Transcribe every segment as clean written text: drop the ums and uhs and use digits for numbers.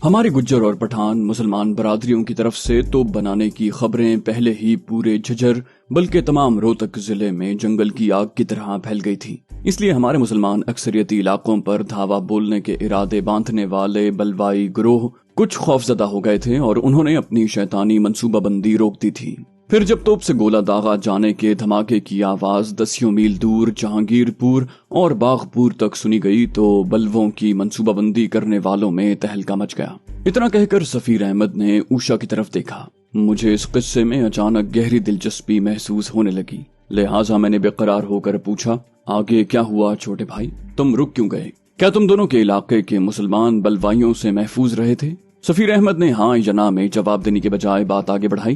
ہمارے گجر اور پٹھان مسلمان برادریوں کی طرف سے توپ بنانے کی خبریں پہلے ہی پورے جھجھر بلکہ تمام روہتک ضلع میں جنگل کی آگ کی طرح پھیل گئی تھی۔ اس لیے ہمارے مسلمان اکثریتی علاقوں پر دھاوا بولنے کے ارادے باندھنے والے بلوائی گروہ کچھ خوفزدہ ہو گئے تھے اور انہوں نے اپنی شیطانی منصوبہ بندی روک دی تھی۔ پھر جب توپ سے گولہ داغا جانے کے دھماکے کی آواز 10 میل دور جہانگیر پور اور باغپور تک سنی گئی تو بلووں کی منصوبہ بندی کرنے والوں میں تہلکہ مچ گیا۔ اتنا کہہ کر سفیر احمد نے اوشا کی طرف دیکھا۔ مجھے اس قصے میں اچانک گہری دلچسپی محسوس ہونے لگی، لہٰذا میں نے بے قرار ہو کر پوچھا، آگے کیا ہوا چھوٹے بھائی؟ تم رک کیوں گئے؟ کیا تم دونوں کے علاقے کے مسلمان بلوائیوں سے محفوظ رہے تھے؟ سفیر احمد نے ہاں یا نہ میں جواب دینے کے بجائے بات آگے بڑھائی۔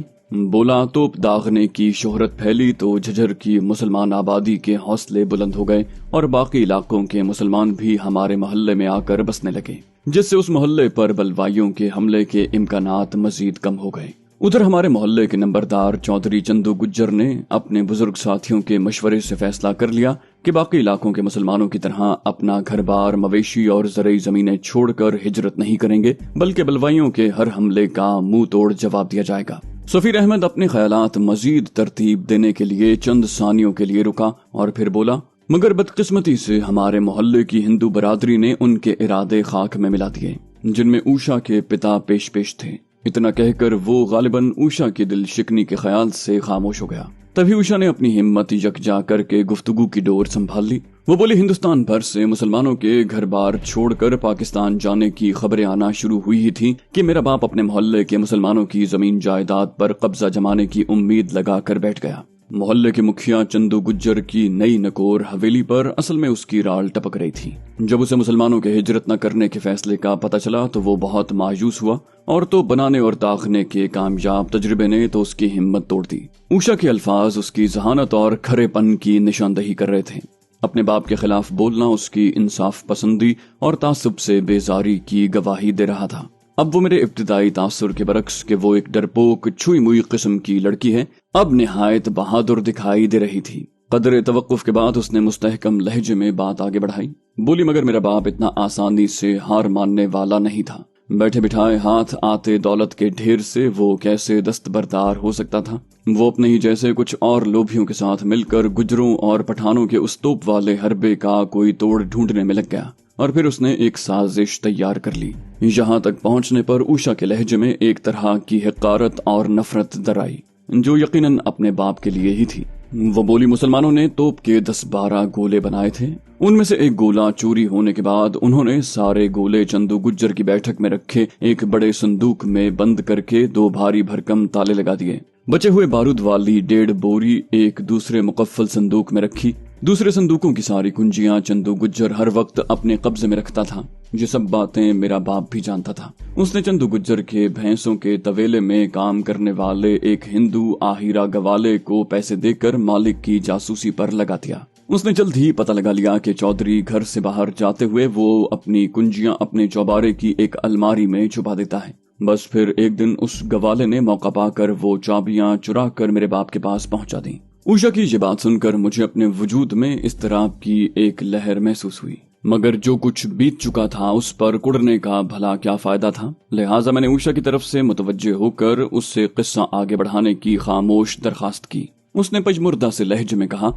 بولا، توپ داغنے کی شہرت پھیلی تو جھجھر کی مسلمان آبادی کے حوصلے بلند ہو گئے اور باقی علاقوں کے مسلمان بھی ہمارے محلے میں آ کر بسنے لگے، جس سے اس محلے پر بلوائیوں کے حملے کے امکانات مزید کم ہو گئے۔ ادھر ہمارے محلے کے نمبردار چودھری چندو گجر نے اپنے بزرگ ساتھیوں کے مشورے سے فیصلہ کر لیا کہ باقی علاقوں کے مسلمانوں کی طرح اپنا گھر بار، مویشی اور زرعی زمینیں چھوڑ کر ہجرت نہیں کریں گے، بلکہ بلوائیوں کے ہر حملے کا منہ توڑ جواب دیا جائے گا۔ سفیر احمد اپنے خیالات مزید ترتیب دینے کے لیے چند ثانیوں کے لیے رکا اور پھر بولا، مگر بدقسمتی سے ہمارے محلے کی ہندو برادری نے ان کے ارادے خاک میں ملا دیے، جن میں اوشا کے پتا پیش تھے۔ اتنا کہہ کر وہ غالباً اوشا کی دل شکنی کے خیال سے خاموش ہو گیا۔ تبھی اوشا نے اپنی ہمت یکجا کر کے گفتگو کی ڈور سنبھال لی۔ وہ بولی، ہندوستان بھر سے مسلمانوں کے گھر بار چھوڑ کر پاکستان جانے کی خبریں آنا شروع ہوئی ہی تھی کہ میرا باپ اپنے محلے کے مسلمانوں کی زمین جائیداد پر قبضہ جمانے کی امید لگا کر بیٹھ گیا۔ محلے کے مکھیا چندو گجر کی نئی نکور حویلی پر اصل میں اس کی رال ٹپک رہی تھی۔ جب اسے مسلمانوں کے ہجرت نہ کرنے کے فیصلے کا پتہ چلا تو وہ بہت مایوس ہوا اور تو بنانے اور داغنے کے کامیاب تجربے نے تو اس کی ہمت توڑ دی۔ اوشا کے الفاظ اس کی ذہانت اور کھرے پن کی نشاندہی کر رہے تھے۔ اپنے باپ کے خلاف بولنا اس کی انصاف پسندی اور تعصب سے بیزاری کی گواہی دے رہا تھا۔ اب وہ میرے ابتدائی تاثر کے برعکس کہ وہ ایک ڈرپوک چھوئی موئی قسم کی لڑکی ہے، اب نہایت بہادر دکھائی دے رہی تھی۔ قدر توقف کے بعد اس نے مستحکم لہجے میں بات آگے بڑھائی۔ بولی، مگر میرا باپ اتنا آسانی سے ہار ماننے والا نہیں تھا۔ بیٹھے بٹھائے ہاتھ آتے دولت کے ڈھیر سے وہ کیسے دستبردار ہو سکتا تھا؟ وہ اپنے ہی جیسے کچھ اور لوبھیوں کے ساتھ مل کر گجروں اور پٹھانوں کے اس توپ والے حربے کا کوئی توڑ ڈھونڈنے میں لگ گیا اور پھر اس نے ایک سازش تیار کر لی۔ یہاں تک پہنچنے پر اوشا کے لہجے میں ایک طرح کی حقارت اور نفرت در آئی جو یقیناً اپنے باپ کے لیے ہی تھی۔ وہ بولی، مسلمانوں نے توپ کے 10-12 گولے بنائے تھے، ان میں سے ایک گولہ چوری ہونے کے بعد انہوں نے سارے گولے چندو گجر کی بیٹھک میں رکھے ایک بڑے صندوق میں بند کر کے 2 بھاری بھرکم تالے لگا دیے۔ بچے ہوئے بارود والی 1.5 بوری ایک دوسرے مقفل صندوق میں رکھی۔ دوسرے صندوقوں کی ساری کنجیاں چندو گجر ہر وقت اپنے قبضے میں رکھتا تھا۔ یہ سب باتیں میرا باپ بھی جانتا تھا۔ اس نے چندو گجر کے بھینسوں کے طویلے میں کام کرنے والے ایک ہندو آہیرا گوالے کو پیسے دے کر مالک کی جاسوسی پر لگا دیا۔ اس نے جلد ہی پتہ لگا لیا کہ چودھری گھر سے باہر جاتے ہوئے وہ اپنی کنجیاں اپنے چوبارے کی ایک الماری میں چھپا دیتا ہے۔ بس پھر ایک دن اس گوالے نے موقع پا کر وہ چابیاں چرا کر میرے باپ کے پاس پہنچا دیں۔ اوشا کی یہ بات سن کر مجھے اپنے وجود میں اضطراب کی ایک لہر محسوس ہوئی، مگر جو کچھ بیت چکا تھا اس پر کڑنے کا بھلا کیا فائدہ تھا؟ لہٰذا میں نے اوشا کی طرف سے متوجہ ہو کر اس سے قصہ آگے بڑھانے کی خاموش درخواست کی۔ اس نے پجمردہ سے لہجے میں کہا،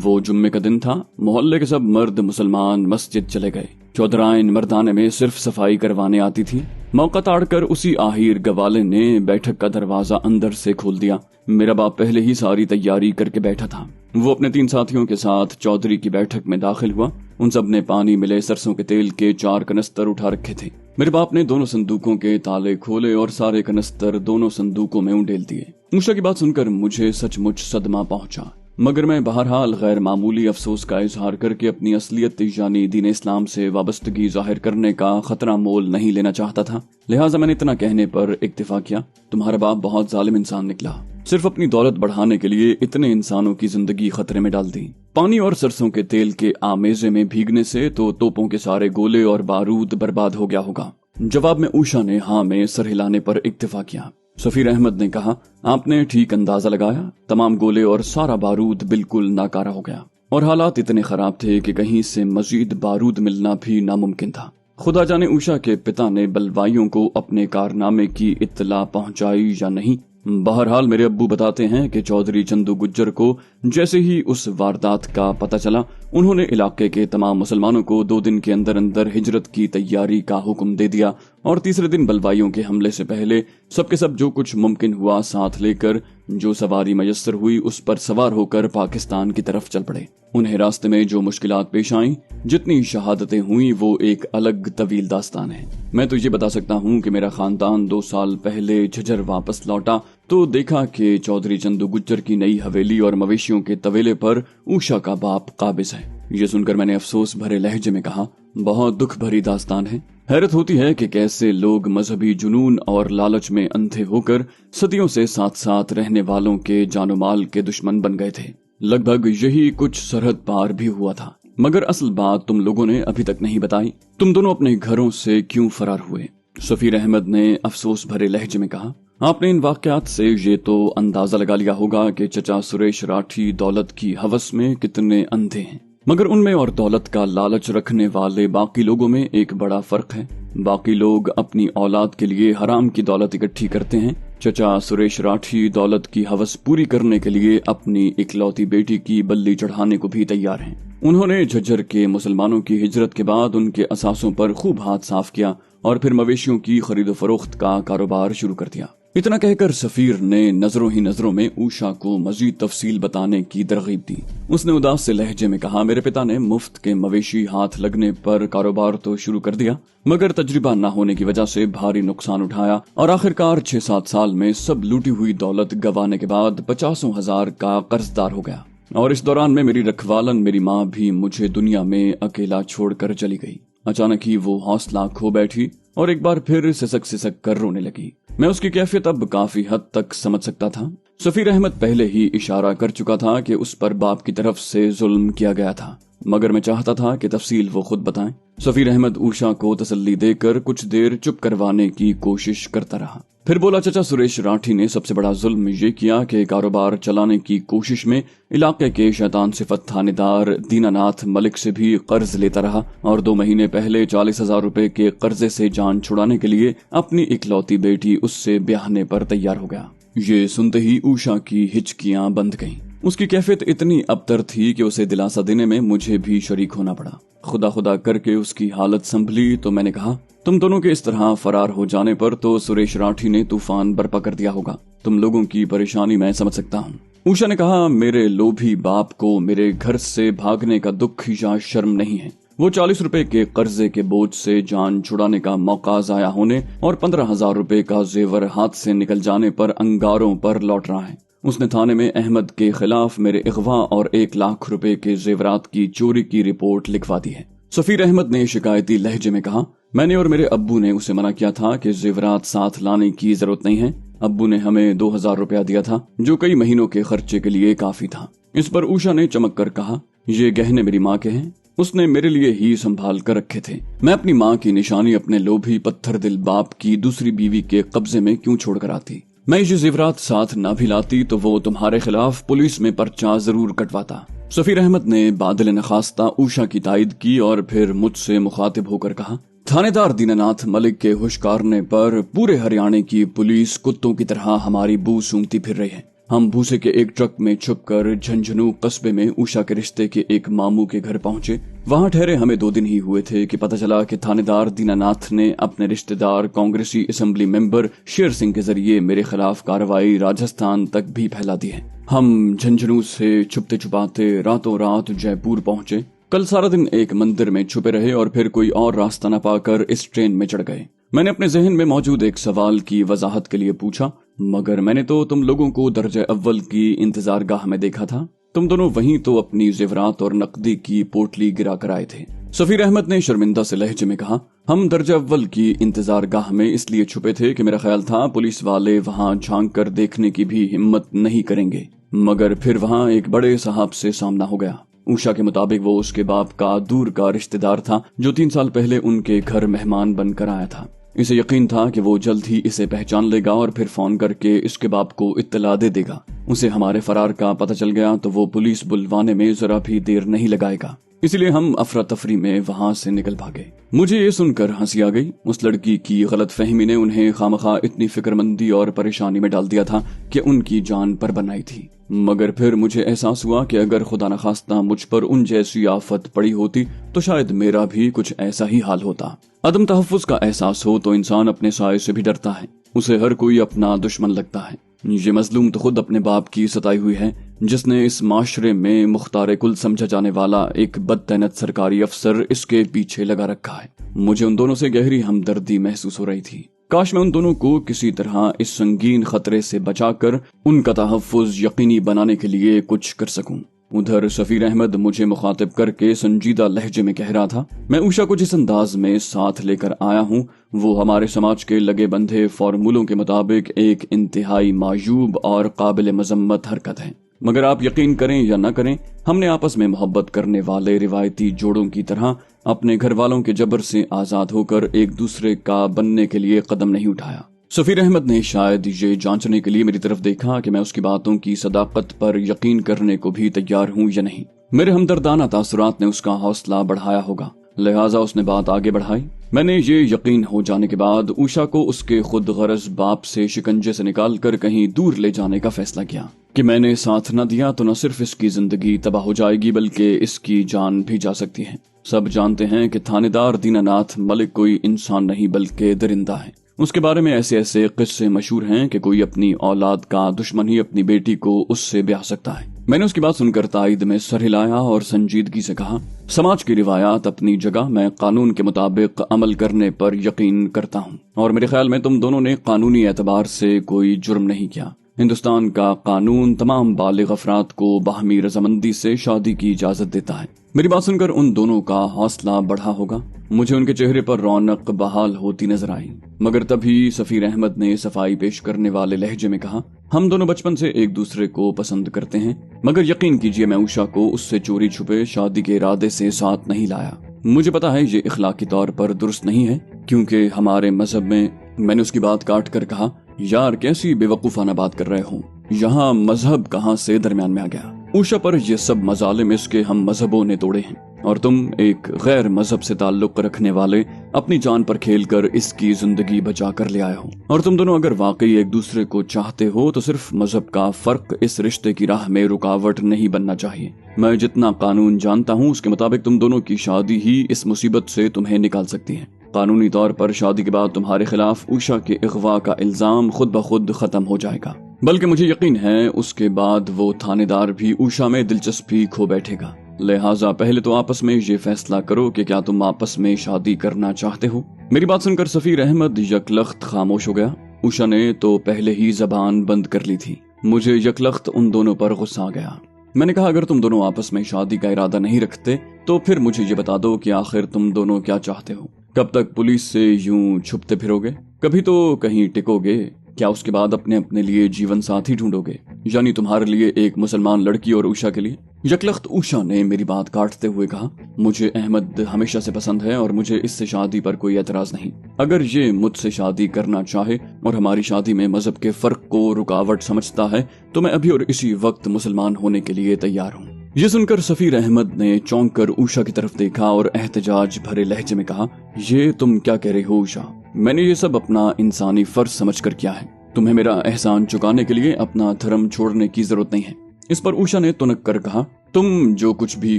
وہ جمعے کا دن تھا، محلے کے سب مرد مسلمان مسجد چلے گئے۔ چودھرائن مردانے میں صرف صفائی کروانے آتی تھی۔ موقع تاڑ کر اسی آہیر گوالے نے بیٹھک کا دروازہ اندر سے کھول دیا۔ میرا باپ پہلے ہی ساری تیاری کر کے بیٹھا تھا۔ وہ اپنے 3 ساتھیوں کے ساتھ چودھری کی بیٹھک میں داخل ہوا۔ ان سب نے پانی ملے سرسوں کے تیل کے 4 کنستر اٹھا رکھے تھے۔ میرے باپ نے دونوں صندوقوں کے تالے کھولے اور سارے کنستر دونوں صندوقوں میں انڈیل دیے۔ اوشا کی بات سن کر مجھے سچ مچ صدمہ پہنچا، مگر میں بہرحال غیر معمولی افسوس کا اظہار کر کے اپنی اصلیت یعنی دین اسلام سے وابستگی ظاہر کرنے کا خطرہ مول نہیں لینا چاہتا تھا۔ لہٰذا میں نے اتنا کہنے پر اکتفا کیا، تمہارا باپ بہت ظالم انسان نکلا، صرف اپنی دولت بڑھانے کے لیے اتنے انسانوں کی زندگی خطرے میں ڈال دی۔ پانی اور سرسوں کے تیل کے آمیزے میں بھیگنے سے تو توپوں کے سارے گولے اور بارود برباد ہو گیا ہوگا۔ جواب میں اوشا نے ہاں میں سر ہلانے پر اکتفا کیا۔ سفیر احمد نے کہا، آپ نے ٹھیک اندازہ لگایا، تمام گولے اور سارا بارود بالکل ناکارہ ہو گیا اور حالات اتنے خراب تھے کہ کہیں سے مزید بارود ملنا بھی ناممکن تھا۔ खुदा जाने उषा के पिता ने बलवाइयों को अपने कारनामे की इत्तला पहुंचाई या नहीं। बहरहाल मेरे अब्बू बताते हैं कि चौधरी चंदू गुज्जर को जैसे ही उस वारदात का पता चला, उन्होंने इलाके के तमाम मुसलमानों को 2 दिन के अंदर अंदर हिजरत की तैयारी का हुक्म दे दिया और तीसरे दिन बलवाइयों के हमले से पहले सबके सब जो कुछ मुमकिन हुआ साथ लेकर जो सवारी मयस्सर हुई उस पर सवार होकर पाकिस्तान की तरफ चल पड़े। उन्हें रास्ते में जो मुश्किलात पेश आईं, जितनी शहादतें हुई, वो एक अलग तवील दास्तान है। मैं तो ये बता सकता हूँ कि मेरा खानदान 2 साल पहले झज्जर वापस लौटा तो देखा कि चौधरी चंदू गुज्जर की नई हवेली और मवेशियों के तवेले पर उषा का बाप काबिज है। ये सुनकर मैंने अफसोस भरे लहजे में कहा, बहुत दुख भरी दास्तान है। हैरत होती है कि कैसे लोग मजहबी जुनून और लालच में अंधे होकर सदियों से साथ साथ रहने वालों के जानो माल के दुश्मन बन गए थे। लगभग यही कुछ सरहद पार भी हुआ था, मगर असल बात तुम लोगों ने अभी तक नहीं बताई। तुम दोनों अपने घरों से क्यों फरार हुए? सफीर अहमद ने अफसोस भरे लहजे में कहा, आपने इन वाकयात से ये तो अंदाजा लगा लिया होगा कि चचा सुरेश राठी दौलत की हवस में कितने अंधे हैं, मगर उनमें और दौलत का लालच रखने वाले बाकी लोगों में एक बड़ा फर्क है। बाकी लोग अपनी औलाद के लिए हराम की दौलत इकट्ठी करते हैं। चचा सुरेश राठी दौलत की हवस पूरी करने के लिए अपनी इकलौती बेटी की बल्ली चढ़ाने को भी तैयार हैं। उन्होंने झज्जर के मुसलमानों की हिजरत के बाद उनके असासों पर खूब हाथ साफ किया और फिर मवेशियों की खरीदो फरोख्त का कारोबार शुरू कर दिया। इतना कहकर सफीर ने नजरों ही नजरों में उषा को मजीद तफसील बताने की तरगीब दी। उसने उदास से लहजे में कहा, मेरे पिता ने मुफ्त के मवेशी हाथ लगने पर कारोबार तो शुरू कर दिया, मगर तजुर्बा न होने की वजह से भारी नुकसान उठाया और आखिरकार 6-7 साल में सब लूटी हुई दौलत गंवाने के बाद 50,000 का कर्जदार हो गया। और इस दौरान में मेरी रखवालन मेरी माँ भी मुझे दुनिया में अकेला छोड़कर चली गई। अचानक ही वो हौसला खो बैठी और एक बार फिर सिसक सिसक कर रोने लगी। मैं उसकी कैफियत अब काफी हद तक समझ सकता था। सफीर अहमद पहले ही इशारा कर चुका था कि उस पर बाप की तरफ से जुल्म किया गया था, मगर मैं चाहता था कि तफसील वो खुद बताएं। सफीर अहमद उषा को तसल्ली देकर कुछ देर चुप करवाने की कोशिश करता रहा। फिर बोला, चचा सुरेश राठी ने सबसे बड़ा जुल्म ये किया कि कारोबार चलाने की कोशिश में इलाके के शैतान सिफत थानेदार दीनानाथ मलिक से भी कर्ज लेता रहा और 2 महीने पहले 40,000 रुपए के कर्जे से जान छुड़ाने के लिए अपनी इकलौती बेटी उससे ब्याहने पर तैयार हो गया। ये सुनते ही उषा की हिचकियां बंध गईं। उसकी कैफियत इतनी अबतर थी कि उसे दिलासा देने में मुझे भी शरीक होना पड़ा। खुदा खुदा करके उसकी हालत संभली तो मैंने कहा, तुम दोनों के इस तरह फरार हो जाने पर तो सुरेश राठी ने तूफान बर्पा कर दिया होगा। तुम लोगों की परेशानी मैं समझ सकता हूँ। उषा ने कहा, मेरे लोभी बाप को मेरे घर से भागने का दुख या शर्म नहीं है। वो 40 रुपए के कर्जे के बोझ से जान छुड़ाने का मौका जाया होने और 15,000 रुपए का जेवर हाथ से निकल जाने पर अंगारों पर लौट रहा है। उसने थाने में अहमद के खिलाफ मेरे इगवा और 1 लाख रुपए के जेवरात की चोरी की रिपोर्ट लिखवा दी है। सफीर अहमद ने शिकायती लहजे में कहा, मैंने और मेरे अब्बू ने उसे मना किया था कि जेवरात साथ लाने की जरूरत नहीं है। अब्बू ने हमें 2,000 रुपया दिया था, जो कई महीनों के खर्चे के लिए काफी था। इस पर उषा ने चमक कर कहा, ये गहने मेरी माँ के हैं, उसने मेरे लिए ही संभाल कर रखे थे। मैं अपनी माँ की निशानी अपने लोभी पत्थर दिल बाप की दूसरी बीवी के कब्जे में क्यों छोड़ कर आती? मैं ये जेवरात साथ न भी लाती तो वो तुम्हारे खिलाफ पुलिस में पर्चा जरूर कटवाता। सफीर अहमद ने बादल नखास्ता उषा की तायद की और फिर मुझसे मुखातिब होकर कहा, थानेदार दीनानाथ मलिक के हुशकारने पर पूरे हरियाणा की पुलिस कुत्तों की तरह हमारी बू सूंघती फिर रही है। हम भूसे के एक ट्रक में छुपकर झंझनू कस्बे में उषा के रिश्ते के एक मामू के घर पहुंचे। वहां ठहरे हमें 2 दिन ही हुए थे कि पता चला कि थानेदार दीनानाथ ने अपने रिश्तेदार कांग्रेसी असेंबली मेंबर शेर सिंह के जरिए मेरे खिलाफ कार्रवाई राजस्थान तक भी फैला दी है। हम झंझनू से छुपते छुपाते रातों रात जयपुर पहुंचे। कल सारा दिन एक मंदिर में छुपे रहे और फिर कोई और रास्ता न पाकर इस ट्रेन में चढ़ गए। मैंने अपने जहन में मौजूद एक सवाल की वजाहत के लिए पूछा, मगर मैंने तो तुम लोगों को दर्जे अव्वल की इंतजार गाह में देखा था। तुम दोनों वहीं तो अपनी जेवरात और नकदी की पोटली गिरा कर आए थे। सफीर अहमद ने शर्मिंदा से लहजे में कहा, हम दर्जे अव्वल की इंतजार गाह में इसलिए छुपे थे कि मेरा ख्याल था पुलिस वाले वहां झांक कर देखने की भी हिम्मत नहीं करेंगे, मगर फिर वहां एक बड़े साहब से सामना हो गया। उषा के मुताबिक वो उसके बाप का दूर का रिश्तेदार था जो 3 साल पहले उनके घर मेहमान बनकर आया था। इसे यकीन था कि वो जल्द ही इसे पहचान लेगा और फिर फोन करके इसके बाप को इत्तला दे देगा। اسے ہمارے فرار کا پتہ چل گیا تو وہ پولیس بلوانے میں ذرا بھی دیر نہیں لگائے گا، اسی لیے ہم افراتفری میں وہاں سے نکل بھاگے۔ مجھے یہ سن کر ہنسی آ گئی۔ اس لڑکی کی غلط فہمی نے انہیں خامخواہ اتنی فکر مندی اور پریشانی میں ڈال دیا تھا کہ ان کی جان پر بنائی تھی۔ مگر پھر مجھے احساس ہوا کہ اگر خدا نخواستہ مجھ پر ان جیسی آفت پڑی ہوتی تو شاید میرا بھی کچھ ایسا ہی حال ہوتا۔ عدم تحفظ کا احساس ہو تو انسان اپنے سائے سے بھی ڈرتا ہے، اسے ہر کوئی اپنا دشمن لگتا ہے۔ یہ مظلوم تو خود اپنے باپ کی ستائی ہوئی ہے، جس نے اس معاشرے میں مختار کل سمجھا جانے والا ایک بدتینت سرکاری افسر اس کے پیچھے لگا رکھا ہے۔ مجھے ان دونوں سے گہری ہمدردی محسوس ہو رہی تھی۔ کاش میں ان دونوں کو کسی طرح اس سنگین خطرے سے بچا کر ان کا تحفظ یقینی بنانے کے لیے کچھ کر سکوں۔ ادھر سفیر احمد مجھے مخاطب کر کے سنجیدہ لہجے میں کہہ رہا تھا، میں اوشا کو جس انداز میں ساتھ لے کر آیا ہوں وہ ہمارے سماج کے لگے بندھے فارمولوں کے مطابق ایک انتہائی معیوب اور قابل مذمت حرکت ہے۔ مگر آپ یقین کریں یا نہ کریں، ہم نے آپس میں محبت کرنے والے روایتی جوڑوں کی طرح اپنے گھر والوں کے جبر سے آزاد ہو کر ایک دوسرے کا بننے کے لیے قدم نہیں اٹھایا۔ سفیر احمد نے شاید یہ جانچنے کے لیے میری طرف دیکھا کہ میں اس کی باتوں کی صداقت پر یقین کرنے کو بھی تیار ہوں یا نہیں۔ میرے ہمدردانہ تاثرات نے اس کا حوصلہ بڑھایا ہوگا، لہٰذا اس نے بات آگے بڑھائی۔ میں نے یہ یقین ہو جانے کے بعد اوشا کو اس کے خود غرض باپ سے شکنجے سے نکال کر کہیں دور لے جانے کا فیصلہ کیا کہ میں نے ساتھ نہ دیا تو نہ صرف اس کی زندگی تباہ ہو جائے گی بلکہ اس کی جان بھی جا سکتی ہے۔ سب جانتے ہیں کہ تھانے دار دینہ ناتھ ملک کوئی انسان نہیں بلکہ درندہ ہے۔ اس کے بارے میں ایسے ایسے قصے مشہور ہیں کہ کوئی اپنی اولاد کا دشمن ہی اپنی بیٹی کو اس سے بیاہ سکتا ہے۔ میں نے اس کی بات سن کر تائید میں سر ہلایا اور سنجیدگی سے کہا، سماج کی روایات اپنی جگہ، میں قانون کے مطابق عمل کرنے پر یقین کرتا ہوں، اور میرے خیال میں تم دونوں نے قانونی اعتبار سے کوئی جرم نہیں کیا۔ ہندوستان کا قانون تمام بالغ افراد کو باہمی رضامندی سے شادی کی اجازت دیتا ہے۔ میری بات سن کر ان دونوں کا حوصلہ بڑھا ہوگا۔ مجھے ان کے چہرے پر رونق بحال ہوتی نظر آئی، مگر تبھی سفیر احمد نے صفائی پیش کرنے والے لہجے میں کہا، ہم دونوں بچپن سے ایک دوسرے کو پسند کرتے ہیں، مگر یقین کیجئے میں اوشا کو اس سے چوری چھپے شادی کے ارادے سے ساتھ نہیں لایا۔ مجھے پتا ہے یہ اخلاقی طور پر درست نہیں ہے، کیونکہ ہمارے مذہب میں نے اس کی بات کاٹ کر کہا، یار کیسی بے وقوفانہ بات کر رہے ہوں، یہاں مذہب کہاں سے درمیان میں آ گیا؟ اوشا پر یہ سب مظالم اس کے ہم مذہبوں نے توڑے ہیں، اور تم ایک غیر مذہب سے تعلق رکھنے والے اپنی جان پر کھیل کر اس کی زندگی بچا کر لے آئے ہو۔ اور تم دونوں اگر واقعی ایک دوسرے کو چاہتے ہو تو صرف مذہب کا فرق اس رشتے کی راہ میں رکاوٹ نہیں بننا چاہیے۔ میں جتنا قانون جانتا ہوں اس کے مطابق تم دونوں کی شادی ہی اس مصیبت سے تمہیں نکال سکتی ہے۔ قانونی طور پر شادی کے بعد تمہارے خلاف اوشا کے اغوا کا الزام خود بخود ختم ہو جائے گا، بلکہ مجھے یقین ہے اس کے بعد وہ تھانے دار بھی اوشا میں دلچسپی کھو بیٹھے گا۔ لہٰذا پہلے تو آپس میں یہ فیصلہ کرو کہ کیا تم آپس میں شادی کرنا چاہتے ہو۔ میری بات سن کر سفیر احمد یکلخت خاموش ہو گیا۔ اوشا نے تو پہلے ہی زبان بند کر لی تھی۔ مجھے یکلخت ان دونوں پر غصہ آ گیا۔ میں نے کہا، اگر تم دونوں آپس میں شادی کا ارادہ نہیں رکھتے تو پھر مجھے یہ بتا دو کہ آخر تم دونوں کیا چاہتے ہو؟ کب تک پولیس سے یوں چھپتے پھرو گے؟ کبھی تو کہیں ٹکو گے؟ کیا اس کے بعد اپنے لیے جیون ساتھی ڈھونڈو گے؟ یعنی تمہارے لیے ایک مسلمان لڑکی اور اوشا کے لیے؟ یکلخت اوشا نے میری بات کاٹتے ہوئے کہا، مجھے احمد ہمیشہ سے پسند ہے اور مجھے اس سے شادی پر کوئی اعتراض نہیں۔ اگر یہ مجھ سے شادی کرنا چاہے اور ہماری شادی میں مذہب کے فرق کو رکاوٹ سمجھتا ہے تو میں ابھی اور اسی وقت مسلمان ہونے کے لیے تیار ہوں۔ یہ سن کر سفیر احمد نے چونک کر اوشا کی طرف دیکھا اور احتجاج بھرے لہجے میں کہا، یہ تم کیا کہہ رہے ہو اوشا؟ میں نے یہ سب اپنا انسانی فرض سمجھ کر کیا ہے۔ تمہیں میرا احسان چکانے کے لیے اپنا دھرم چھوڑنے کی ضرورت نہیں ہے۔ اس پر اوشا نے تنک کر کہا، تم جو کچھ بھی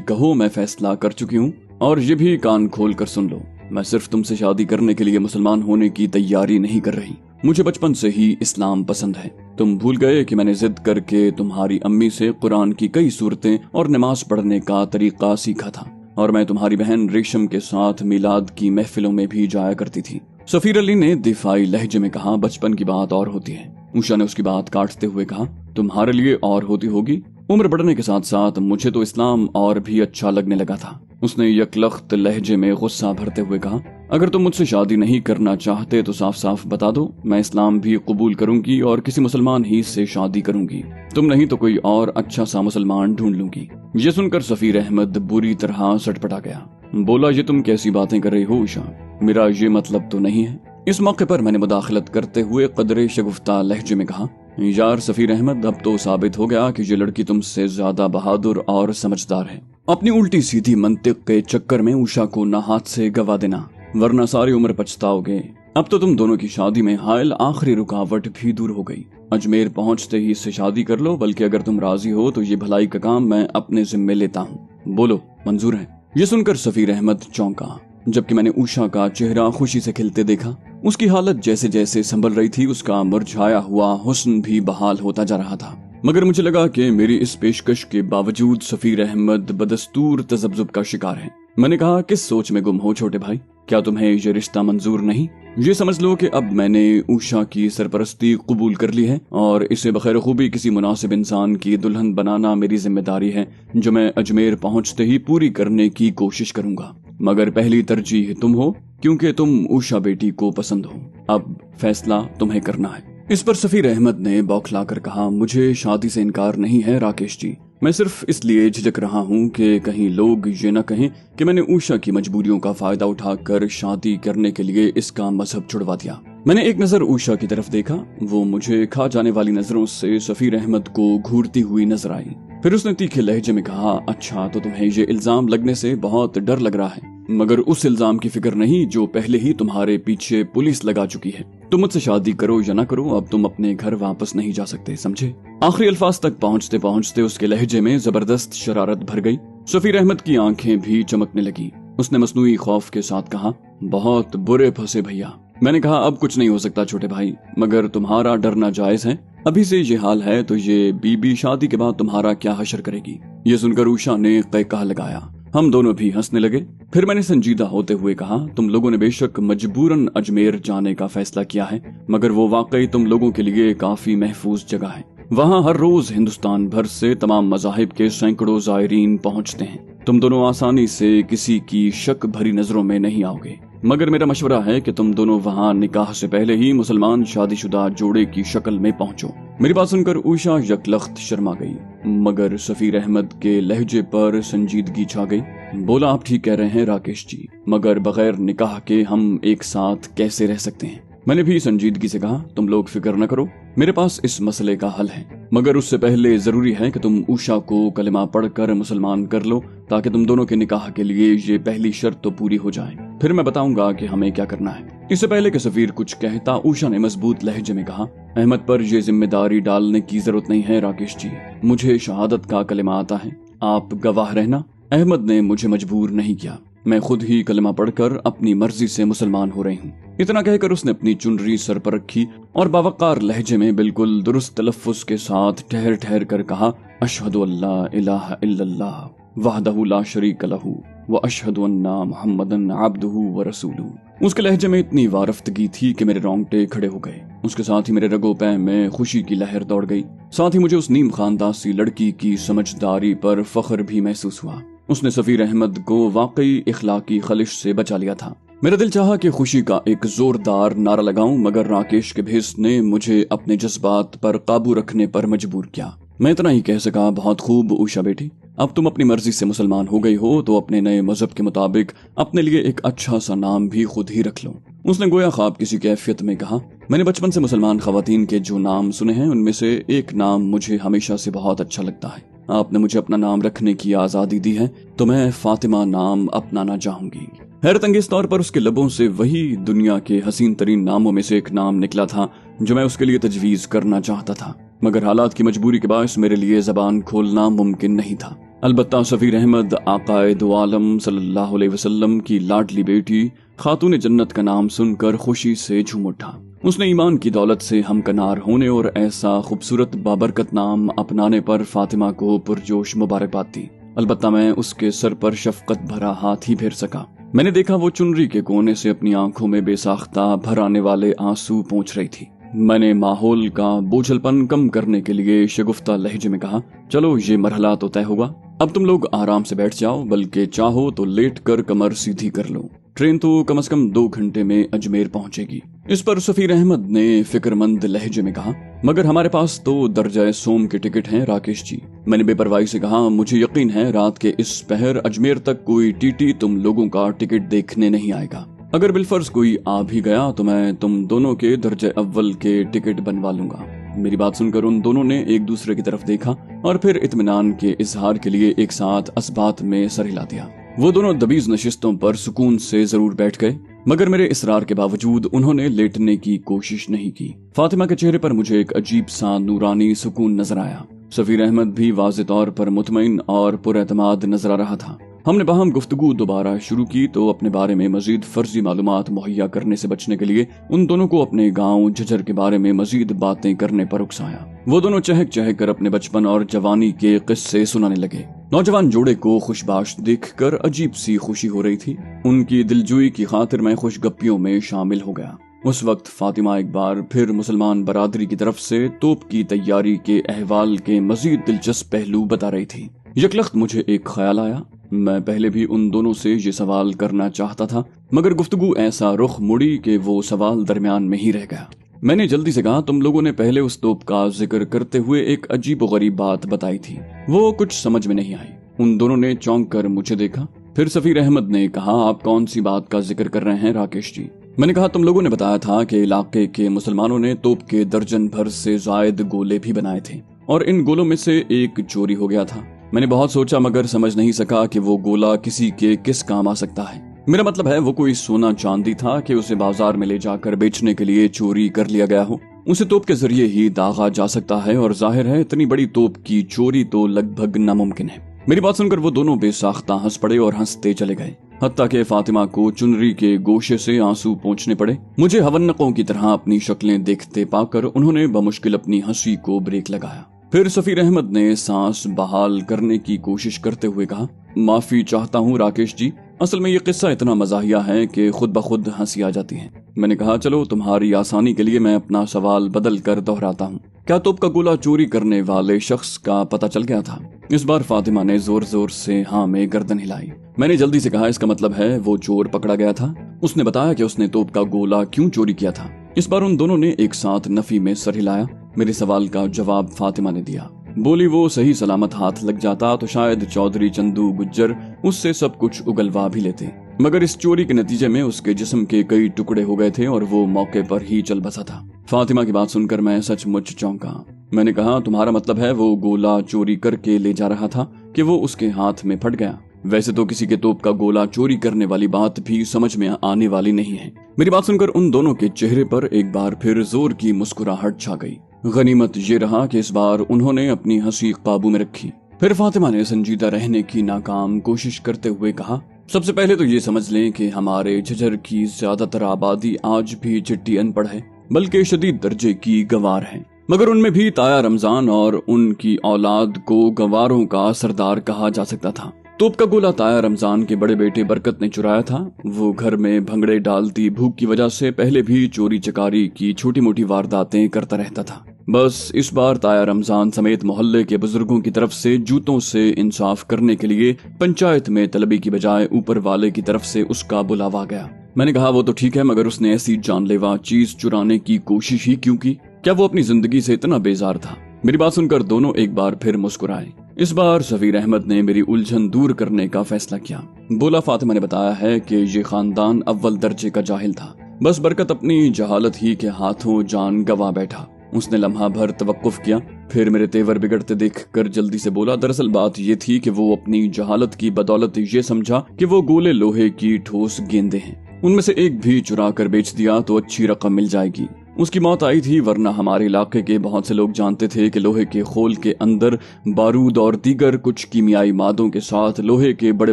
کہو میں فیصلہ کر چکی ہوں، اور یہ بھی کان کھول کر سن لو، میں صرف تم سے شادی کرنے کے لیے مسلمان ہونے کی تیاری نہیں کر رہی۔ مجھے بچپن سے ہی اسلام پسند ہے۔ تم بھول گئے کہ میں نے ضد کر کے تمہاری امی سے قرآن کی کئی سورتیں اور نماز پڑھنے کا طریقہ سیکھا تھا، اور میں تمہاری بہن ریشم کے ساتھ میلاد کی محفلوں میں بھی جایا کرتی تھی۔ سفیر علی نے دفاعی لہجے میں کہا، بچپن کی بات اور ہوتی ہے۔ اوشا نے اس کی بات کاٹتے ہوئے کہا، تمہارے لیے اور ہوتی ہوگی؟ عمر بڑھنے کے ساتھ ساتھ مجھے تو اسلام اور بھی اچھا لگنے لگا تھا۔ اس نے یکلخت لہجے میں غصہ بھرتے ہوئے کہا، اگر تم مجھ سے شادی نہیں کرنا چاہتے تو صاف صاف بتا دو، میں اسلام بھی قبول کروں گی اور کسی مسلمان ہی سے شادی کروں گی، تم نہیں تو کوئی اور اچھا سا مسلمان ڈھونڈ لوں گی۔ یہ سن کر سفیر احمد بری طرح سٹپٹا گیا، بولا، یہ تم کیسی باتیں کر رہی ہو اوشا؟ میرا یہ مطلب تو نہیں ہے۔ اس موقع پر میں نے مداخلت کرتے ہوئے قدرے شگفتہ لہجے میں کہا، यार सफीर अहमद, अब तो साबित हो गया कि ये लड़की तुमसे ज्यादा बहादुर और समझदार है। अपनी उल्टी सीधी मंतिक के चक्कर में उषा को ना हाथ से गवा देना, वरना सारी उम्र पछताओगे। अब तो तुम दोनों की शादी में हायल आखिरी रुकावट भी दूर हो गई। अजमेर पहुंचते ही इससे शादी कर लो, बल्कि अगर तुम राजी हो तो ये भलाई का काम मैं अपने जिम्मे लेता हूँ। बोलो, मंजूर है? ये सुनकर सफीर अहमद चौंका, जबकि मैंने उषा का चेहरा खुशी से खिलते देखा। उसकी हालत जैसे जैसे संभल रही थी, उसका मुरझाया हुआ हुस्न भी बहाल होता जा रहा था। मगर मुझे लगा कि मेरी इस पेशकश के बावजूद सफीर अहमद बदस्तूर तजब्जुब का शिकार है। मैंने कहा, किस सोच में गुम हो छोटे भाई? क्या तुम्हें ये रिश्ता मंजूर नहीं? ये समझ लो कि अब मैंने उषा की सरपरस्ती कबूल कर ली है और इसे बखैर खूबी किसी मुनासिब इंसान की दुल्हन बनाना मेरी जिम्मेदारी है, जो मैं अजमेर पहुंचते ही पूरी करने की कोशिश करूंगा। मगर पहली तरजीह तुम हो, क्योंकि तुम उषा बेटी को पसंद हो। अब फैसला तुम्हें करना है। इस पर सफीर अहमद ने बौखला कर कहा, मुझे शादी से इनकार नहीं है राकेश जी। मैं सिर्फ इसलिए झिझक रहा हूँ कि कहीं लोग ये न कहें कि मैंने उषा की मजबूरियों का फायदा उठाकर शादी करने के लिए इसका मजहब छुड़वा दिया। मैंने एक नजर उषा की तरफ देखा। वो मुझे खा जाने वाली नजरों से सफीर अहमद को घूरती हुई नजर आई। फिर उसने तीखे लहजे में कहा, अच्छा तो तुम्हें ये इल्जाम लगने से बहुत डर लग रहा है, मगर उस इल्जाम की फिक्र नहीं जो पहले ही तुम्हारे पीछे पुलिस लगा चुकी है। तुम मुझसे शादी करो या ना करो, अब तुम अपने घर वापस नहीं जा सकते, समझे? आखिरी अल्फाज तक पहुंचते पहुंचते उसके लहजे में जबरदस्त शरारत भर गई। सफीर अहमद की आंखें भी चमकने लगी। उसने मसनूई खौफ के साथ कहा, बहुत बुरे फंसे भैया। मैंने कहा, अब कुछ नहीं हो सकता छोटे भाई, मगर तुम्हारा डरना जायज है। अभी से ये हाल है तो ये बीबी शादी के बाद तुम्हारा क्या हशर करेगी? ये सुनकर उषा ने कहा लगाया। हम दोनों भी हंसने लगे। फिर मैंने संजीदा होते हुए कहा, तुम लोगों ने बेशक मजबूरन अजमेर जाने का फैसला किया है, मगर वो वाकई तुम लोगों के लिए काफी महफूज जगह है। वहाँ हर रोज हिंदुस्तान भर से तमाम मजाहिब के सैकड़ों जायरीन पहुँचते हैं। तुम दोनों आसानी से किसी की शक भरी नजरों में नहीं आओगे, मगर मेरा मशवरा है कि तुम दोनों वहाँ निकाह से पहले ही मुसलमान शादीशुदा जोड़े की शक्ल में पहुंचो। मेरी बात सुनकर उषा यकलख्त शर्मा गई, मगर सफीर अहमद के लहजे पर संजीदगी छा गई। बोला, आप ठीक कह रहे हैं राकेश जी, मगर बगैर निकाह के हम एक साथ कैसे रह सकते हैं? मैंने भी संजीदगी से कहा, तुम लोग फिक्र न करो, मेरे पास इस मसले का हल है, मगर उससे पहले जरूरी है कि तुम उषा को कलिमा पढ़कर मुसलमान कर लो, ताकि तुम दोनों के निकाह के लिए ये पहली शर्त तो पूरी हो जाए। फिर मैं बताऊंगा कि हमें क्या करना है। इससे पहले कि सफीर कुछ कहता, उषा ने मजबूत लहजे में कहा, अहमद पर यह जिम्मेदारी डालने की जरूरत नहीं है राकेश जी। मुझे शहादत का कलिमा आता है, आप गवाह रहना। अहमद ने मुझे मजबूर नहीं किया, मैं खुद ही कलमा पढ़कर अपनी मर्जी से मुसलमान हो रही हूँ। इतना कहकर उसने अपनी चुनरी सर पर रखी और बावकार लहजे में बिल्कुल दुरुस्त तलफ्फुज के साथ ठहर ठहर कर कहा, अशहदु अल्ला इलाहा इल्लल्लाह वहदहु ला शरीक लहू व अशहदु अन्ना मुहम्मदन अब्दुहु व रसूलुहु। उसके लहजे में इतनी वारफ्तगी थी कि मेरे रोंगटे खड़े हो गए। उसके साथ ही मेरे रगो पैर में खुशी की लहर दौड़ गई। साथ ही मुझे उस नीम खानदासी लड़की की समझदारी पर फख्र भी महसूस हुआ। उसने सफीर अहमद को वाकई इखलाकी खलिश से बचा लिया था। मेरा दिल चाहा कि खुशी का एक जोरदार नारा लगाऊं, मगर राकेश के भेस ने मुझे अपने जज्बात पर काबू रखने पर मजबूर किया। मैं इतना ही कह सका, बहुत खूब उषा बेटी, अब तुम अपनी मर्जी से मुसलमान हो गई हो तो अपने नए मजहब के मुताबिक अपने लिए एक अच्छा सा नाम भी खुद ही रख लो। उसने गोया ख्वाब किसी कैफियत में कहा, मैंने बचपन से मुसलमान खवातीन के जो नाम सुने हैं उनमें से एक नाम मुझे हमेशा से बहुत अच्छा लगता है। आपने मुझे अपना नाम रखने की आजादी दी है तो मैं फातिमा नाम अपनाना चाहूंगी। हैरत अंगेज तौर पर उसके लबों से वही दुनिया के हसीन तरीन नामों में से एक नाम निकला था जो मैं उसके लिए तजवीज करना चाहता था, मगर हालात की मजबूरी के बायस मेरे लिए जबान खोलना मुमकिन नहीं था। अलबत्ता सफीर अहमद आकाए दो आलम सल्लल्लाहु अलैहि वसल्लम की लाडली बेटी खातून जन्नत का नाम सुनकर खुशी से झूम उठा। उसने ईमान की दौलत से हमकनार होने और ऐसा खूबसूरत बाबरकत नाम अपनाने पर फातिमा को पुरजोश मुबारकबाद दी। अलबत्ता मैं उसके सर पर शफकत भरा हाथ ही फेर सका। मैंने देखा वो चुनरी के कोने से अपनी आंखों में बेसाख्ता भर आने वाले आंसू पोंछ रही थी। मैंने माहौल का बोझलपन कम करने के लिए शगुफ्ता लहजे में कहा, चलो ये मरहला तो तय होगा, अब तुम लोग आराम से बैठ जाओ, बल्कि चाहो तो लेट कर कमर सीधी कर लो। ट्रेन तो कम से कम 2 घंटे में अजमेर पहुंचेगी। इस पर सफीर अहमद ने फिक्रमंद लहजे में कहा, मगर हमारे पास तो दर्जा सोम के टिकट हैं राकेश जी। मैंने बेपरवाही से कहा, मुझे यकीन है रात के इस पहर अजमेर तक कोई टीटी तुम लोगों का टिकट देखने नहीं आएगा। अगर बिलफर्ज कोई आ भी गया तो मैं तुम दोनों के दर्जे अव्वल के टिकट बनवा लूंगा। मेरी बात सुनकर उन दोनों ने एक दूसरे की तरफ देखा और फिर इत्मीनान के इजहार के लिए एक साथ असबात में सर हिला दिया। वो दोनों दबीज नशिस्तों पर सुकून से जरूर बैठ गए, मगर मेरे इसरार के बावजूद उन्होंने लेटने की कोशिश नहीं की। फातिमा के चेहरे पर मुझे एक अजीब सा नूरानी सुकून नजर आया। सफीर अहमद भी वाज़े तौर पर मुतमईन और पुरएतमाद नजर आ रहा था। हमने बाहम गुफ्तगू दोबारा शुरू की तो अपने बारे में मजीद फर्जी मालूमात मुहैया करने से बचने के लिए उन दोनों को अपने गांव झज्जर के बारे में मजीद बातें करने पर उकसाया। वो दोनों चहक चहक कर अपने बचपन और जवानी के किस्से सुनाने लगे। नौजवान जोड़े को खुशबाश देखकर अजीब सी खुशी हो रही थी। उनकी दिलजोई की खातिर मैं खुशगप्पियों में शामिल हो गया। उस वक्त फातिमा एक बार फिर मुसलमान बरादरी की तरफ से तोप की तैयारी के अहवाल के मजीद दिलचस्प पहलू बता रही थी। यकलख्त मुझे एक ख्याल आया। मैं पहले भी उन दोनों से ये सवाल करना चाहता था, मगर गुफ्तगू ऐसा रुख मुड़ी कि वो सवाल दरमियान में ही रह गया। मैंने जल्दी से कहा, तुम लोगों ने पहले उस तोप का जिक्र करते हुए एक अजीब व गरीब बात बताई थी, वो कुछ समझ में नहीं आई। उन दोनों ने चौंक कर मुझे देखा। फिर सफीर अहमद ने कहा, आप कौन सी बात का जिक्र कर रहे हैं राकेश जी? मैंने कहा, तुम लोगों ने बताया था कि इलाके के मुसलमानों ने तोप के दर्जन भर से जायद गोले भी बनाए थे और इन गोलों में से एक चोरी हो गया था। मैंने बहुत सोचा मगर समझ नहीं सका कि वो गोला किसी के किस काम आ सकता है। मेरा मतलब है वो कोई सोना चांदी था कि उसे बाजार में ले जाकर बेचने के लिए चोरी कर लिया गया हो। उसे तोप के जरिए ही दागा जा सकता है और जाहिर है इतनी बड़ी तोप की चोरी तो लगभग नामुमकिन है। मेरी बात सुनकर वो दोनों बेसाख्ता हंस पड़े और हंसते चले गए, हत्ता के फातिमा को चुनरी के गोशे से आंसू पोंछने पड़े। मुझे हवन्नकों की तरह अपनी शक्लें देखते पाकर उन्होंने बमुश्किल अपनी हंसी को ब्रेक लगाया। फिर सफीर अहमद ने सांस बहाल करने की कोशिश करते हुए कहा, माफी चाहता हूँ राकेश जी, असल में ये किस्सा इतना मजाहिया है कि खुद ब खुद हंसी आ जाती है। मैंने कहा, चलो तुम्हारी आसानी के लिए मैं अपना सवाल बदल कर दोहराता हूँ। क्या तोप का गोला चोरी करने वाले शख्स का पता चल गया था? इस बार फातिमा ने जोर जोर से हाँ में गर्दन हिलाई। मैंने जल्दी से कहा, इसका मतलब है वो चोर पकड़ा गया था। उसने बताया कि उसने तोप का गोला क्यों चोरी किया था। इस बार उन दोनों ने एक साथ नफी में सर हिलाया। मेरे सवाल का जवाब फातिमा ने दिया। बोली, वो सही सलामत हाथ लग जाता तो शायद चौधरी चंदू गुज्जर उससे सब कुछ उगलवा भी लेते, मगर इस चोरी के नतीजे में उसके जिस्म के कई टुकड़े हो गए थे और वो मौके पर ही चल बसा था। फातिमा की बात सुनकर मैं सचमुच चौंका। मैंने कहा, तुम्हारा मतलब है वो गोला चोरी करके ले जा रहा था कि वो उसके हाथ में फट गया? वैसे तो किसी के तोप का गोला चोरी करने वाली बात भी समझ में आने वाली नहीं है। मेरी बात सुनकर उन दोनों के चेहरे पर एक बार फिर जोर की मुस्कुराहट छा गई। गनीमत ये रहा कि इस बार उन्होंने अपनी हंसी काबू में रखी। फिर फातिमा ने संजीदा रहने की नाकाम कोशिश करते हुए कहा, सबसे पहले तो ये समझ लें कि हमारे झज्जर की ज्यादातर आबादी आज भी चिट्ठी अनपढ़ है, बल्कि शदीद दर्जे की गंवार है। मगर उनमें भी ताया रमजान और उनकी औलाद को गंवारों का सरदार कहा जा सकता था। तोप का गोला ताया रमजान के बड़े बेटे बरकत ने चुराया था। वो घर में भंगड़े डालती भूख की वजह से पहले भी चोरी चकारी की छोटी मोटी वारदातें करता रहता था। बस इस बार ताया रमजान समेत मोहल्ले के बुजुर्गों की तरफ से जूतों से इंसाफ करने के लिए पंचायत में तलबी की बजाय ऊपर वाले की तरफ से उसका बुलावा गया। मैंने कहा, वो तो ठीक है, मगर उसने ऐसी जानलेवा चीज चुराने की कोशिश ही क्यों की? क्या वो अपनी जिंदगी से इतना बेजार था? मेरी बात सुनकर दोनों एक बार फिर मुस्कुराए। इस बार सफीर अहमद ने मेरी उलझन दूर करने का फैसला किया। बोला, फातिमा ने बताया है कि ये खानदान अव्वल दर्जे का जाहिल था। बस बरकत अपनी जहालत ही के हाथों जान गवा बैठा। उसने लम्हा भर तवक्कुफ किया, फिर मेरे तेवर बिगड़ते देखकर जल्दी से बोला, दरअसल बात ये थी कि वो अपनी जहालत की बदौलत ये समझा कि वो गोले लोहे की ठोस गेंदे हैं, उनमें से एक भी चुरा कर बेच दिया तो अच्छी रकम मिल जाएगी। उसकी मौत आई थी, वरना हमारे इलाके के बहुत से लोग जानते थे कि लोहे के खोल के अंदर बारूद और दीगर कुछ कीमियाई मादों के साथ लोहे के बड़े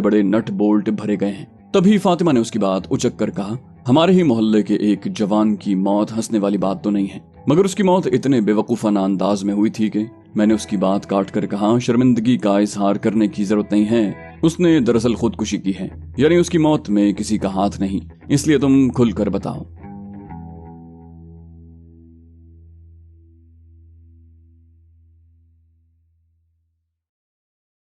बड़े नट बोल्ट भरे गए हैं। तभी फातिमा ने उसकी बात उचक कर कहा, हमारे ही मोहल्ले के एक जवान की मौत हंसने वाली बात तो नहीं है, मगर उसकी मौत इतने बेवकूफाना अंदाज में हुई थी कि मैंने उसकी बात काट कर कहा, शर्मिंदगी का इजहार करने की जरूरत नहीं है, उसने दरअसल खुदकुशी की है, यानी उसकी मौत में किसी का हाथ नहीं, इसलिए तुम खुल कर बताओ।